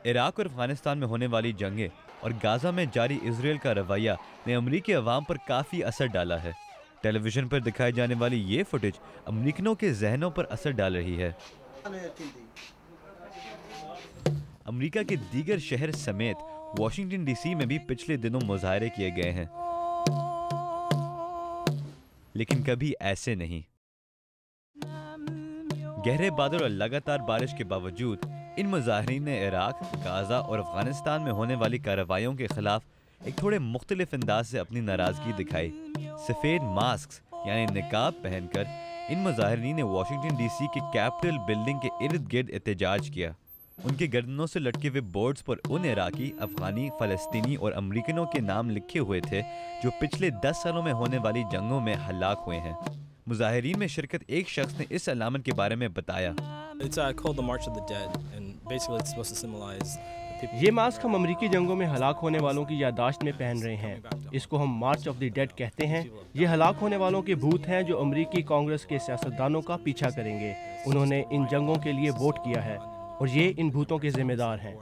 Iraq और अफगानिस्तान में होने वाली जंगें और गाजा में जारी इजराइल का रवैया ने अमरीकी अवाम पर काफ़ी असर डाला है। टेलीविजन पर दिखाई जाने वाली ये फुटेज अमरीकनों के जहनों पर असर डाल रही है। अमरीका के दीगर शहर समेत वाशिंगटन डीसी में भी पिछले दिनों मुजाहरे किए गए हैं, लेकिन कभी ऐसे नहीं। गहरे बादल और लगातार बारिश के बावजूद इन मुजाहिरीन ने इराक, गाजा और अफगानिस्तान में होने वाली कार्रवाइयों के खिलाफ एक थोड़े मुख्तलिफ अंदाज से अपनी नाराजगी दिखाई। सफ़ेद मास्क यानी निकाब पहनकर इन मुजाहिरीन ने वाशिंगटन डीसी के कैपिटल बिल्डिंग के इर्द गिर्द एहतजाज किया। उनके गर्दनों से लटके हुए बोर्ड्स पर उन इराकी, अफगानी, फ़लस्तीनी और अमरीकनों के नाम लिखे हुए थे जो पिछले 10 सालों में होने वाली जंगों में हलाक हुए हैं। मुजाहिरीन में शिरकत एक शख्स ने इस अलामत के बारे में बताया। ये मास्क हम अमरीकी जंगों में हलाक होने वालों की याददाश्त में पहन रहे हैं। इसको हम मार्च ऑफ द डेड कहते हैं। ये हलाक होने वालों के भूत हैं जो अमरीकी कांग्रेस के सियासतदानों का पीछा करेंगे। उन्होंने इन जंगों के लिए वोट किया है और ये इन भूतों के जिम्मेदार हैं।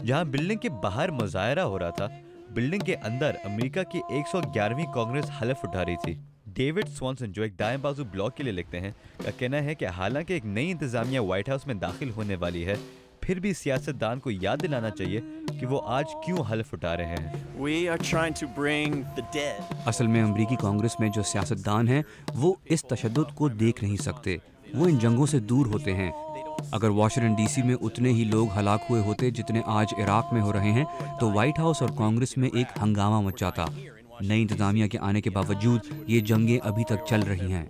जहां बिल्डिंग के बाहर मुजाहरा हो रहा था, बिल्डिंग के अंदर अमेरिका की 111वीं कांग्रेस हलफ उठा रही थी। डेविड स्वॉनसन, जो एक दाएं बाजू ब्लॉग के लिए लिखते हैं, का कहना है कि हालांकि एक नई इंतजामिया व्हाइट हाउस में दाखिल होने वाली है, फिर भी सियासतदान को याद दिलाना चाहिए कि वो आज क्यों हलफ उठा रहे हैं। असल में अमरीकी कांग्रेस में जो सियासतदान हैं वो इस तशद्दुद को देख नहीं सकते। वो इन जंगों से दूर होते हैं। अगर वाशिंगटन डीसी में उतने ही लोग हलाक हुए होते जितने आज इराक में हो रहे हैं तो व्हाइट हाउस और कांग्रेस में एक हंगामा मच जाता। नई इंतजामिया के आने के बावजूद ये जंगें अभी तक चल रही हैं।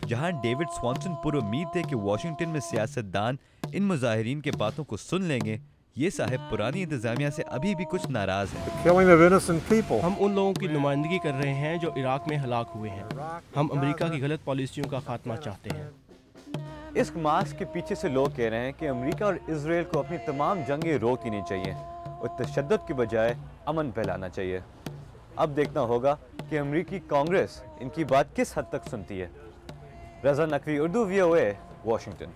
जहां डेविड स्वॉनसन पुरुम्मीद थे कि वाशिंगटन में सियासतदान इन मुजाहिरीन के बातों को सुन लेंगे, ये साहब पुरानी इंतजामिया से अभी भी कुछ नाराज हैं। हम उन लोगों की नुमाइंदगी कर रहे हैं जो इराक में हलाक हुए हैं। हम अमेरिका की गलत पॉलिसियों का खात्मा चाहते हैं। इस मास्क के पीछे से लोग कह रहे हैं कि अमेरिका और इजराइल को अपनी तमाम जंगें रोक देनी चाहिए और तशद्दुद की बजाय अमन फैलाना चाहिए। अब देखना होगा कि अमेरिकी कांग्रेस इनकी बात किस हद तक सुनती है। रज़ा नकवी, उर्दू VOA, वाशिंगटन।